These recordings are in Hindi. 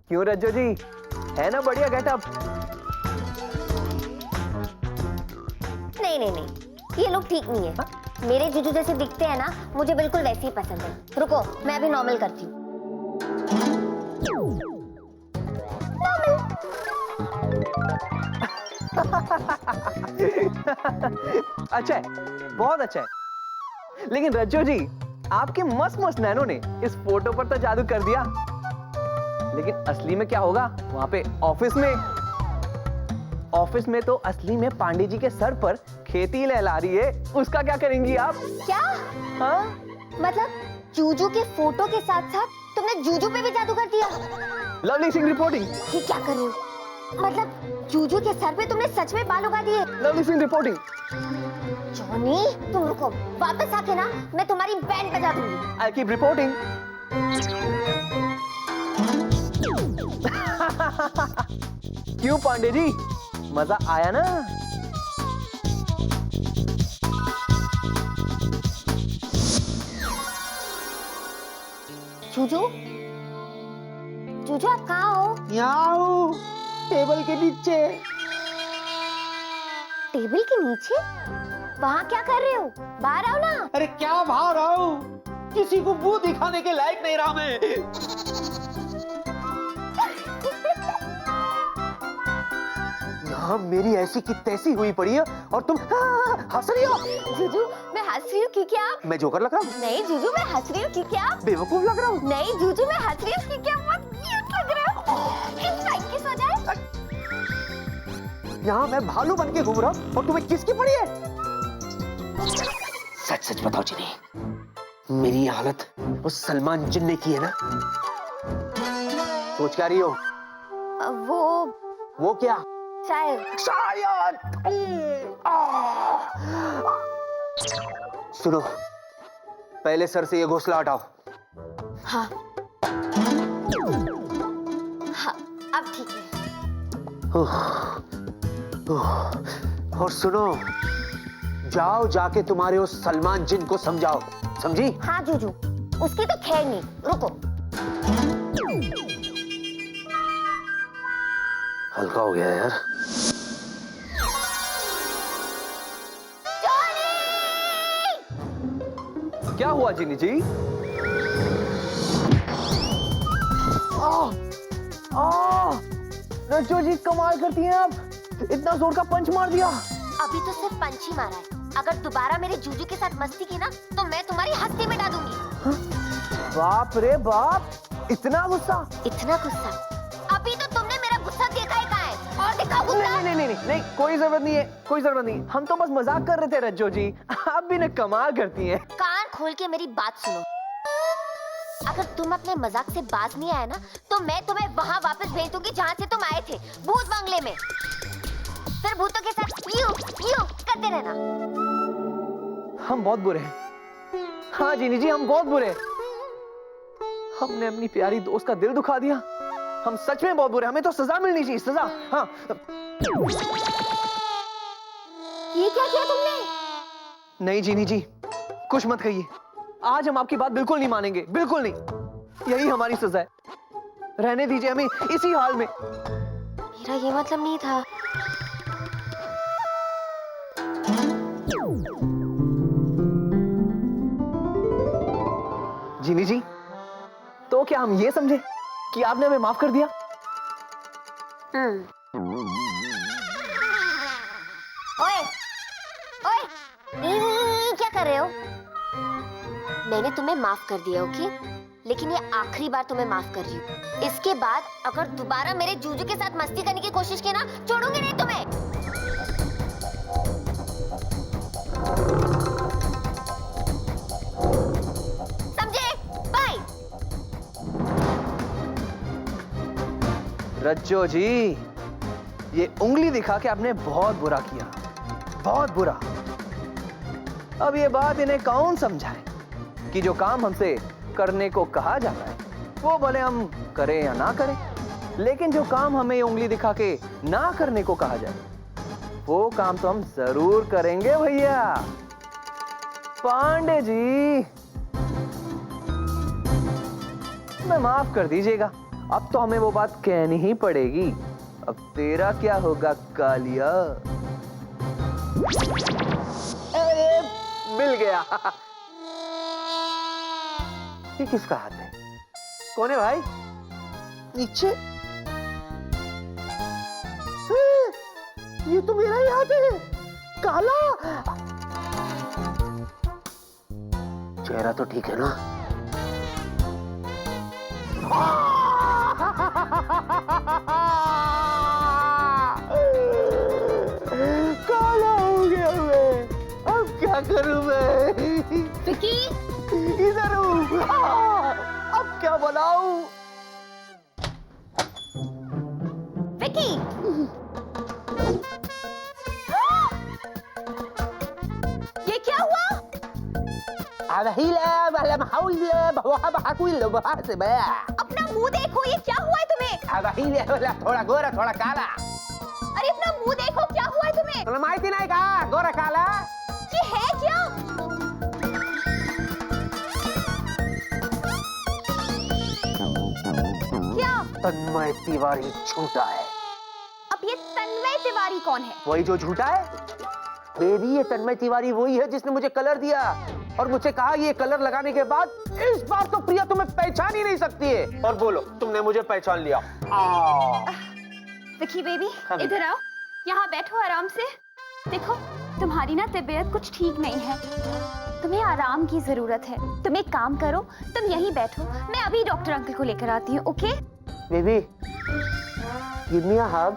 क्यों रज्जो जी, है ना बढ़िया गेटअप? नहीं नहीं नहीं, ये लोग ठीक नहीं है। मेरे जीजू जैसे दिखते हैं ना, मुझे बिल्कुल वैसे ही पसंद है। रुको, मैं अभी नॉर्मल करती हूँ। अच्छा है, बहुत अच्छा है। लेकिन रज्जो जी, आपके मस्त मस्त नैनो ने इस फोटो पर तो जादू कर दिया। लेकिन असली में क्या होगा वहां पे ऑफिस में तो असली में पांडे जी के सर पर खेती लहला रही है। उसका क्या करेंगी आप? क्या? हाँ? मतलब जूजू के फोटो के साथ साथ तुमने जूजू पे भी जादू कर दिया? Lovely Singh reporting. ये क्या कर रही हो? मतलब जूजू के सर पे तुमने सच में बाल उगा दिए? Lovely Singh reporting. जॉनी, तुम रुको, वापस आके ना मैं तुम्हारी बैंड बजा दूंगी। I keep reporting. क्यों पांडे जी, मजा आया ना? जूजू, जूजू आप कहाँ हो? यहाँ हूँ, टेबल के नीचे। टेबल के नीचे? वहाँ क्या कर रहे हो? बाहर आओ ना। अरे क्या बाहर आऊं? किसी को मुंह दिखाने के लायक नहीं रहा मैं। यहाँ मेरी ऐसी की तैसी हुई पड़ी है और तुम हंस रही हो। जूजू, मैं हंस रही हूँ क्योंकि आप... मैं जोकर लग रहा हूँ? नहीं जूजू, मैं हंस रही हूँ क्योंकि आप... बेवकूफ लग रहा हूँ? नहीं जूजू, मैं हंस रही हूँ क्योंकि आप बहुत क्यूट लग रहे हो। एक साइड किस हो जाए? यहाँ मैं भालू बन के घूम रहा हूँ और तुम्हें किसकी पड़ी है? सच सच बताओ जिनी, मेरी ये हालत उस सलमान जिन ने की है ना? सोच क्या रही हो? वो क्या? शायद। सुनो, पहले सर से ये घोंसला हटाओ। हाँ हाँ, अब ठीक है। और सुनो, जाओ जाके तुम्हारे उस सलमान जिन को समझाओ, समझी? हाँ जूजू, उसकी तो खैर नहीं। रुको, हल्का हो गया यार। क्या हुआ जिनी जी? रज्जो जी कमाल करती हैं आप, इतना जोर का पंच मार दिया। अभी तो सिर्फ पंच ही मारा है। अगर दोबारा मेरे जूजू के साथ मस्ती की ना, तो मैं तुम्हारी हस्ती मिटा दूंगी। बाप रे बाप, इतना गुस्सा? इतना गुस्सा? अभी तो तुमने मेरा गुस्सा देखा ही कहाँ है? और दिखाओ गुस्सा। नहीं, कोई जरूरत नहीं है, कोई जरूरत नहीं। हम तो बस मजाक कर रहे थे रज्जो जी, आप भी ना कमाल करती हैं। कान खोल के मेरी बात सुनो। अगर तुम अपने मजाक से बाज नहीं आए ना, तो मैं तुम्हें वहाँ वापस भेज दूंगी जहाँ से तुम आए थे, भूत बंगले में। फिर भूतों के साथ यू करते रहना। हम बहुत बुरे हैं। हाँ जीनी जी, हम बहुत बुरे हैं। हमने अपनी प्यारी दोस्त का दिल दुखा दिया। हम सच में बहुत बुरे हैं। हमें तो सजा मिलनी चाहिए, सजा। हाँ। ये क्या किया तुमने? नहीं जीनी जी, कुछ मत कहिए। आज हम आपकी बात बिल्कुल नहीं मानेंगे, बिल्कुल नहीं। यही हमारी सजा है। रहने दीजिए हमें इसी हाल में। मेरा ये मतलब नहीं था। जीनी जी, तो क्या हम ये समझे कि आपने हमें माफ कर दिया? ओए, क्या कर रहे हो? मैंने तुम्हें माफ कर दिया, ओके? लेकिन ये आखिरी बार तुम्हें माफ कर रही हूँ। इसके बाद अगर दोबारा मेरे जूजू के साथ मस्ती करने की कोशिश की ना, छोड़ूंगी नहीं तुम्हें। समझे? बाय। रज्जो जी, ये उंगली दिखा के आपने बहुत बुरा किया, बहुत बुरा। अब ये बात इन्हें कौन समझाए कि जो काम हमसे करने को कहा जाता है वो भले हम करें या ना करें, लेकिन जो काम हमें उंगली दिखा के ना करने को कहा जाए वो काम तो हम जरूर करेंगे भैया। पांडे जी, मैं माफ कर दीजिएगा, अब तो हमें वो बात कहनी ही पड़ेगी। अब तेरा क्या होगा कालिया? अरे, मिल गया। ये किसका हाथ है? कौन है भाई? नीचे। ये तो मेरा ही हाथ है, काला। चेहरा तो ठीक है ना? काला हो गया मैं, अब क्या करूं मैं? विकी, इधर हूं। अब क्या बनाऊं? विकी, ये क्या हुआ? अपना मुंह देखो, ये क्या हुआ है तुम्हें? थोड़ा गोरा थोड़ा काला। अरे अपना मुंह देखो, क्या हुआ है तुम्हें? तुला माहिती नाही का गोरा काला? ये है क्या? क्या? तन्मय तिवारी झूठा है। अब ये तन्मय तिवारी कौन है? वही जो झूठा है। बेबी, ये तन्मय तिवारी वही है जिसने मुझे कलर दिया और मुझे कहा ये कलर लगाने के बाद इस बार तो प्रिया तुम्हें पहचान ही नहीं सकती है। और बोलो, तुमने मुझे पहचान लिया। विकी बेबी, हाँ। इधर आओ, यहाँ बैठो आराम से। देखो, तुम्हारी ना तबीयत कुछ ठीक नहीं है, तुम्हें आराम की जरूरत है। तुम एक काम करो, तुम यहीं बैठो, मैं अभी डॉक्टर अंकल को लेकर आती हूँ। ओके? बेबी, गिव मी अ हग।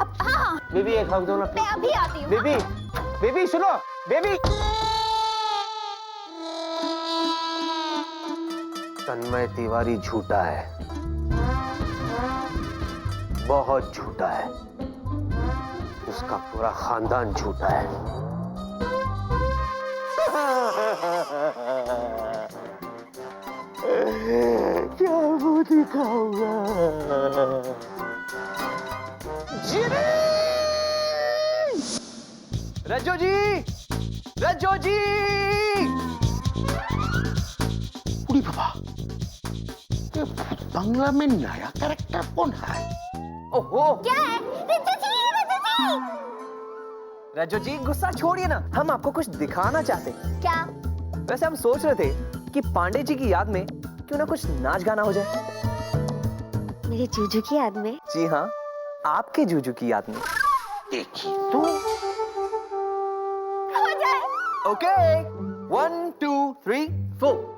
अब हाँ, बेबी, एक हग दो ना। मैं अभी आती हूँ। बेबी, बेबी सुनो, बेबी। तन्मय तिवारी झूठा है, बहुत झूठा है। उसका पूरा खानदान झूठा है। क्या मुंह दिखाऊंगा? रज्जो जी, रज्जो जी। उड़ी बाबा, ये बंगला में नया कैरेक्टर कौन है? ओहो, क्या है? रज्जो जी, रज्जो जी। रज्जो जी गुस्सा छोड़िए ना, हम आपको कुछ दिखाना चाहते हैं। क्या? वैसे हम सोच रहे थे कि पांडे जी की याद में क्यों ना कुछ नाच गाना हो जाए। मेरे जूजू की याद में? जी हाँ, आपके जूजू की याद में। देखी तो हो जाए। ओके, 1 2 3 4।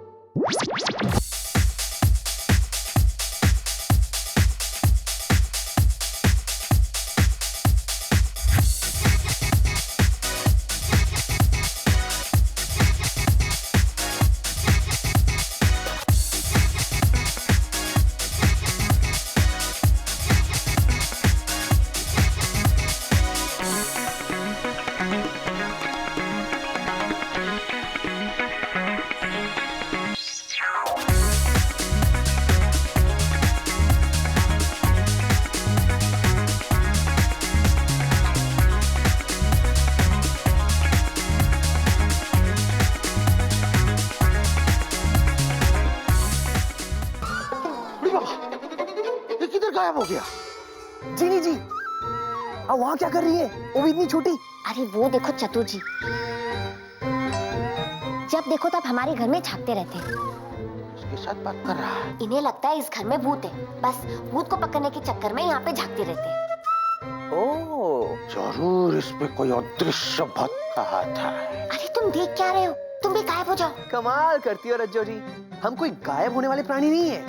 गायब हो गया। जीनी जी, अब वहाँ क्या कर रही है? वो भी इतनी छोटी। अरे वो देखो चतुर जी, जब देखो तब हमारे घर में झांकते रहते हैं। उसके साथ बात कर रहा है। इन्हें लगता है इस घर में भूत है, बस भूत को पकड़ने के चक्कर में यहाँ पे झांकते रहते हैं। ओह, जरूर इसमें कोई अदृश्य भक्त का हाथ है। अरे तुम देख क्या रहे हो? तुम भी गायब हो जाओ। कमाल करती हो रज्जो जी। हम कोई गायब होने वाले प्राणी नहीं है,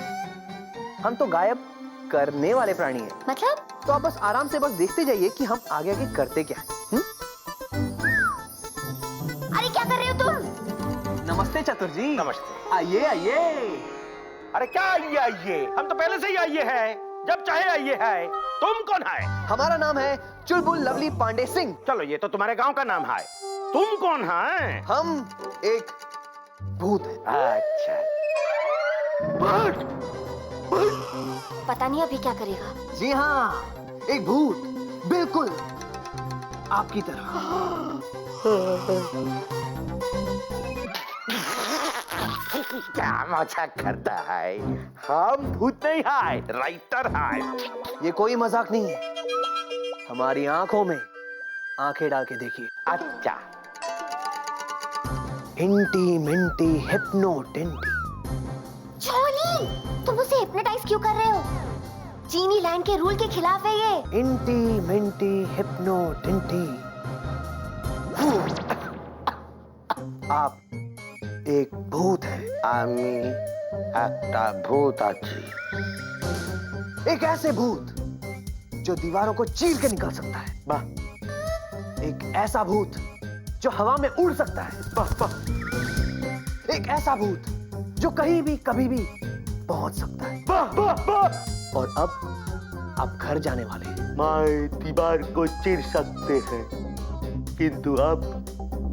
हम तो गायब करने वाले प्राणी हैं। मतलब? तो आप बस आराम से बस देखते जाइए कि हम आगे आगे करते क्या हैं। अरे क्या कर रहे हो तुम? नमस्ते चतुर जी। नमस्ते। आइए आइए। अरे क्या आइए? हम तो पहले से ही आइए हैं, जब चाहे आइए है। तुम कौन है? हमारा नाम है चुलबुल लवली पांडे सिंह। चलो, ये तो तुम्हारे गांव का नाम है। तुम कौन है? हम एक भूत हैं। अच्छा। पता नहीं अभी क्या करेगा। जी हाँ, एक भूत, बिल्कुल आपकी तरह। क्या मजाक करता है? हम भूत नहीं है, राइटर है। ये कोई मजाक नहीं है। हमारी आंखों में आंखें डाल के देखिए। अच्छा, इंटी मिंटी हिप्नोटिंटी। जॉनी, तुम उसे हिप्नोटाइज क्यों कर रहे हो? जीनी लैंड के रूल के खिलाफ है ये। इंटी मिंटी हिप्नोटिंटी। आप एक भूत है। আমি একটা ভূত আছি। एक ऐसे भूत जो दीवारों को चीर के निकल सकता है। বাহ, एक ऐसा भूत जो हवा में उड़ सकता है। বাহ, বাহ, एक ऐसा भूत जो कहीं भी कभी भी पहुंच सकता है। বাহ, বাহ, বাহ। और अब आप घर जाने वाले हैं। मैं दीवार को चीर सकते हैं, किंतु अब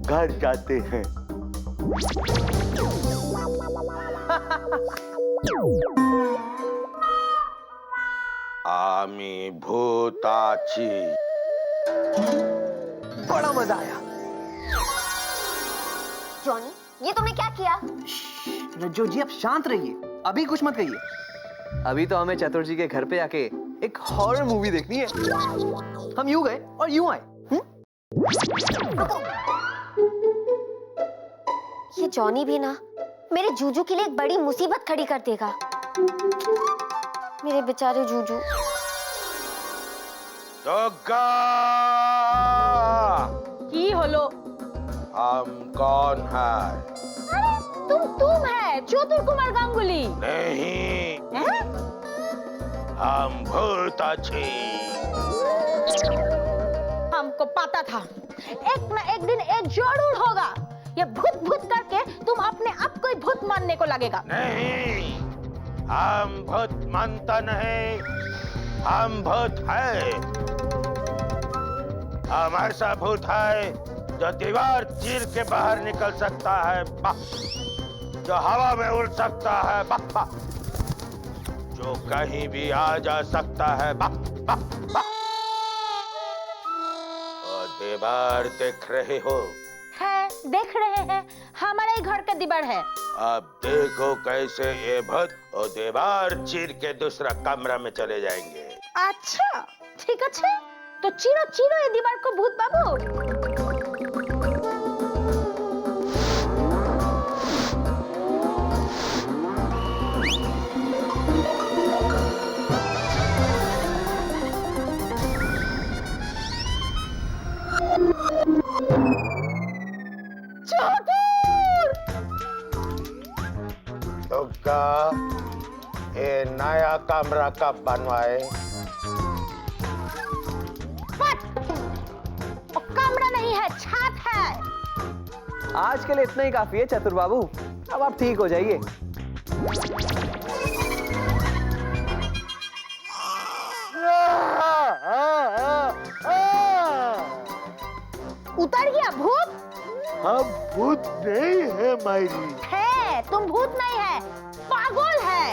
घर जाते हैं। আমি ভূত আছি। बड़ा मजा आया। जॉनी, ये तुमने क्या किया? रज्जो जी, आप शांत रहिए। अभी कुछ मत कहिए। अभी तो हमें चतुर जी के घर पे आके एक हॉरर मूवी देखनी है। हम यूं गए और यूं आए। ये जॉनी भी ना मेरे जूजू के लिए एक बड़ी मुसीबत खड़ी कर देगा। मेरे बेचारे जूजू। दुर्गा, की होलो? हम कौन है? अरे तुम है चतुर कुमार गांगुली। नहीं, हैं? हम भूत आছি। हमको पता था एक न एक दिन ये जरूर होगा। ये भूत भूत करके तुम अपने आप को ही भूत मानने को लगेगा। नहीं, हम भूत मानता नहीं, हम भूत है। हम ऐसा भूत है जो दीवार चीर के बाहर निकल सकता है, जो हवा में उड़ सकता है, जो कहीं भी आ जा सकता है। और दीवार देख रहे हो? है, देख रहे हैं, हमारे ही घर का दीवार है। अब देखो कैसे ये भूत और दीवार चीर के दूसरा कमरा में चले जाएंगे। अच्छा, ठीक है, तो चीरो चीरो ये दीवार को भूत बाबू। दुर्गा, ये नया कमरा कब बनवाए? कमरा नहीं है, छत है। आज के लिए इतना ही काफी है चतुर बाबू। अब आप ठीक हो जाइए। उतर गया भूत? हम भूत नहीं है मायरी। है, तुम भूत नहीं है, पागल है।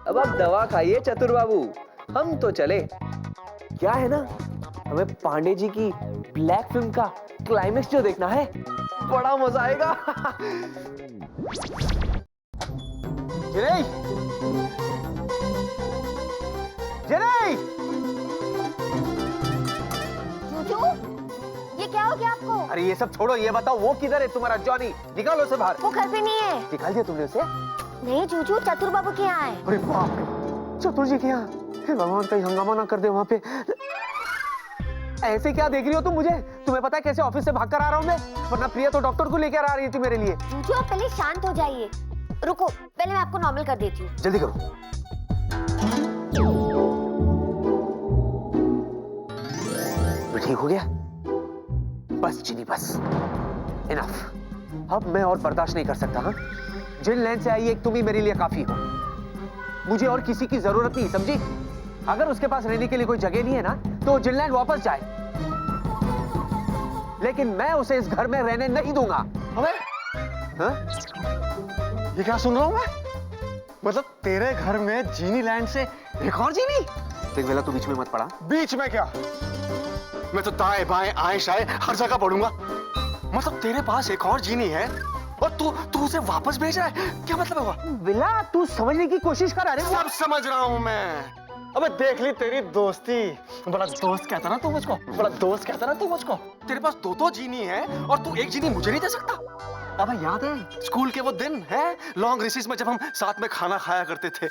अब आप दवा खाइए चतुर बाबू। हम तो चले। क्या है ना, हमें पांडे जी की ब्लैक फिल्म का क्लाइमेक्स जो देखना है, बड़ा मजा आएगा। जिनेई! जिनेई! जूजू, ये क्या हो गया आपको? अरे ये सब छोड़ो, ये बताओ वो किधर है तुम्हारा जॉनी? निकालो उसे बाहर। वो घर पे नहीं है। निकाल दिया तुमने उसे? नहीं जूजू, चतुर बाबू के यहाँ है। अरे बाप रे, चतुर जी के यहाँ। हे भगवान, कहीं हंगामा ना कर दे वहाँ पे। ऐसे क्या देख रही हो तुम मुझे? तुम्हें पता है कैसे ऑफिस से भाग कर आ रहा हूँ मैं? वरना प्रिया तो डॉक्टर को लेकर आ रही थी मेरे लिए। जूजू, आप पहले शांत हो जाइए। रुको, पहले मैं आपको नॉर्मल कर देती हूँ। जल्दी करो। मैं ठीक हो गया? बस चीनी, बस इनफ। अब मैं और बर्दाश्त नहीं कर सकता। हाँ, जिन लैंड से आई एक तुम ही मेरे लिए काफी हो। मुझे और किसी की जरूरत नहीं, समझी? अगर उसके पास रहने के लिए कोई जगह नहीं है ना, तो जिनलैंड वापस जाए, लेकिन मैं उसे इस घर में रहने नहीं दूंगा। अबे, हाँ? ये क्या सुन रहा हूँ मैं? मतलब तेरे घर में जीनी लैंड से एक और जीनी? देख बेला, तू बीच में मत पड़ा। बीच में क्या? मैं तो दाएं बाएं आए शाए हर जगह पढ़ूंगा। मतलब तेरे पास एक और जीनी है और तू उसे वापस भेज रहा है? क्या मतलब हुआ? विला, तू समझने की कोशिश कर। अरे सब समझ रहा हूँ मैं। अबे देख ली तेरी दोस्ती। बड़ा दोस्त कहता ना तू मुझको, बड़ा दोस्त कहता ना तू मुझको। तेरे पास दो जीनी है और तू एक जीनी मुझे नहीं दे सकता? अबे याद है स्कूल के वो दिन है, लॉन्ग रिसेस में जब हम साथ में खाना खाया करते थे?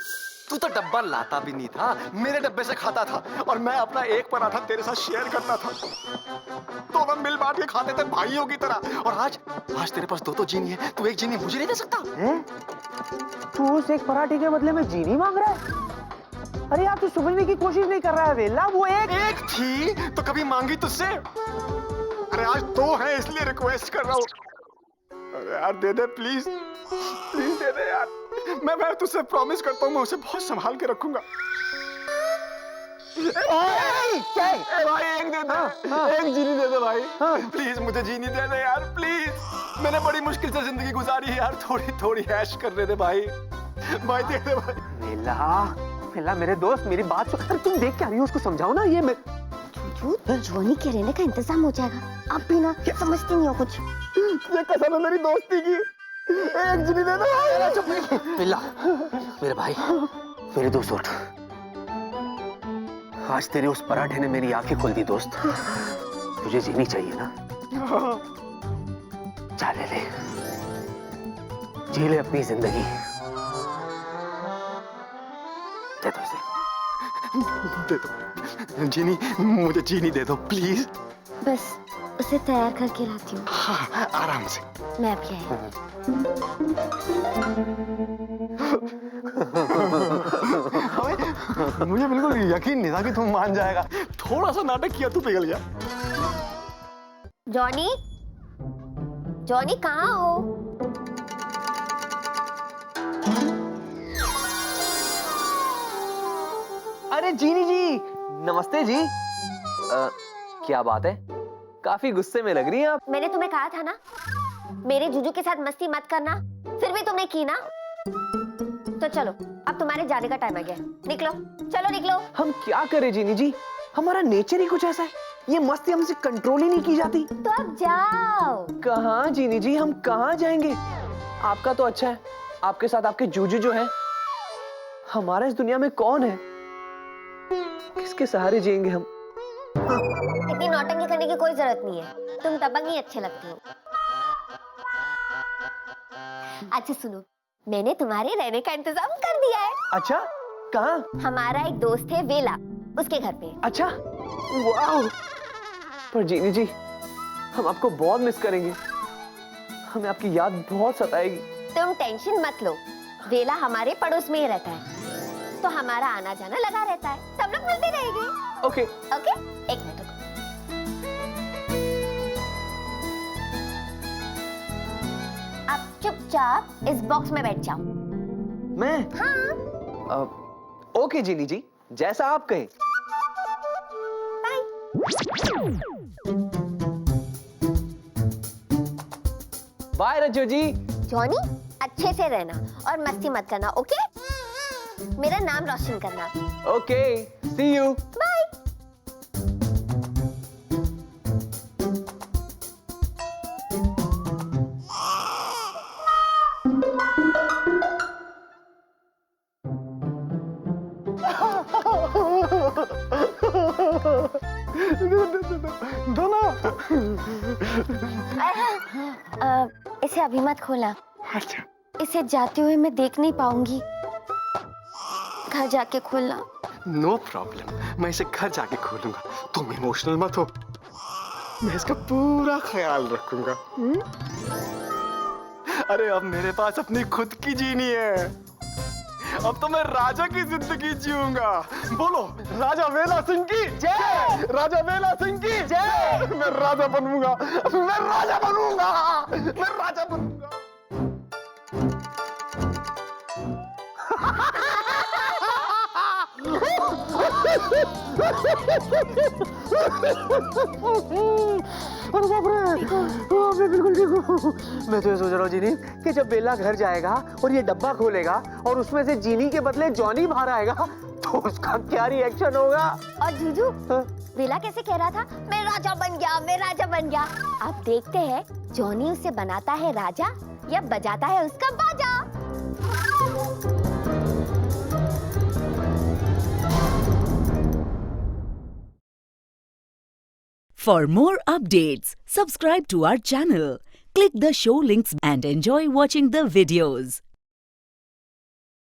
तू तो डब्बा लाता भी नहीं था, मेरे डब्बे से खाता था और मैं अपना एक पराठा तेरे साथ शेयर करता था। तो हम मिल बांट के खाते थे भाइयों की तरह। और आज तेरे पास दो जीनी है, तू एक जीनी मुझे नहीं दे सकता? तू उस एक पराठे के बदले में जीनी मांग रहा है? अरे यार, तू समझने की कोशिश नहीं कर रहा है वेला। वो एक थी तो कभी मांगी तुझसे? अरे आज दो है इसलिए रिक्वेस्ट कर रहा हूँ। अरे यार दे दे प्लीज, प्लीज दे दे यार। मैं तुझसे प्रॉमिस करता हूँ मैं उसे बहुत संभाल के रखूंगा। भाई एक दे दे, एक जीनी दे दे भाई। प्लीज मुझे जीनी दे दे यार, प्लीज। मैंने बड़ी मुश्किल से जिंदगी गुजारी है यार, थोड़ी ऐश करने दे भाई। भाई दे दे भाई। वेला मेरे दोस्त, मेरी बात सुन। अरे तुम देख क्या रही हो, उसको समझाओ ना। ये मैं जॉनी के रहने का इंतजाम हो जाएगा। आप भी ना समझती नहीं हो कुछ। ये कसम है मेरी दोस्ती की, एक जीनी दे दे। वेला मेरे भाई, मेरे दोस्त उठ। आज तेरे उस पराठे ने मेरी आंखें खोल दी दोस्त। तुझे जीनी चाहिए ना? जा ले ले, जी ले अपनी जिंदगी। दे दो इसे। दे दो जीनी, मुझे जीनी दे दो प्लीज। बस उसे तैयार करके लाती हूँ। हाँ, आराम से। मैं अभी आई। मुझे बिल्कुल यकीन नहीं था कि तुम मान जाएगा। थोड़ा सा नाटक किया तू पिघल गया। जॉनी, जॉनी कहाँ हो? अरे जीनी जी, नमस्ते जी। क्या बात है, काफी गुस्से में लग रही हैं आप। मैंने तुम्हें कहा था ना मेरे जुजू के साथ मस्ती मत करना, फिर भी तुमने की ना। तो चलो, अब तुम्हारे जाने का टाइम आ गया। निकलो, चलो निकलो। हम क्या करें जीनी जी, हमारा नेचर ही कुछ ऐसा है, ये मस्ती हमसे कंट्रोल ही नहीं की जाती। तो अब जाओ। कहाँ जीनी जी, हम कहाँ जाएंगे? आपका तो अच्छा है, आपके साथ आपके जूजू जो है। हमारा इस दुनिया में कौन है? किसके सहारे जिएंगे हम? इतनी नौटंकी करने की कोई जरूरत नहीं है, तुम दबंग ही अच्छे लगते हो। अच्छा सुनो, मैंने तुम्हारे रहने का इंतजाम कर दिया है। अच्छा, कहाँ? हमारा एक दोस्त है वेला, उसके घर पे। अच्छा, वाह। पर जीनी जी, हम आपको बहुत मिस करेंगे, हमें आपकी याद बहुत सताएगी। तुम टेंशन मत लो, वेला हमारे पड़ोस में ही रहता है, तो हमारा आना जाना लगा रहता है, सब लोग मिलते रहेंगे। ओके ओके, एक मिनट रुको। आप चुपचाप इस बॉक्स में बैठ जाओ। मैं? हाँ। ओके जीनी जी, जैसा आप कहें। बाय रज्जू जी। जॉनी, अच्छे से रहना और मस्ती मत करना, ओके? मेरा नाम रोशन करना। Okay, see you. बाय। इसे अभी मत खोला। अच्छा। इसे जाते हुए मैं देख नहीं पाऊंगी, घर जाके खोलना। नो प्रॉब्लम, मैं इसे घर जाके खोलूंगा। तुम इमोशनल मत हो, मैं इसका पूरा ख्याल रखूंगा। अरे अब मेरे पास अपनी खुद की जीनी है, अब तो मैं राजा की जिंदगी जीऊंगा। बोलो, राजा वेला सिंह की जय, राजा वेला सिंह की जय। मैं राजा बनूंगा, मैं राजा बनूंगा, मैं राजा बनूंगा। अरे बाप रे, मैं बिल्कुल ठीक हूँ। मैं तो ये सोच रहा हूँ जीनी कि जब बेला घर जाएगा और ये डब्बा खोलेगा और उसमें से जीनी के बदले जॉनी बाहर आएगा तो उसका क्या रिएक्शन होगा। और जीजू, बेला कैसे कह रहा था मैं राजा बन गया, मैं राजा बन गया। आप देखते हैं जॉनी उसे बनाता है राजा या बजाता है उसका बाजा। For more updates, subscribe to our channel, click the show links and enjoy watching the videos.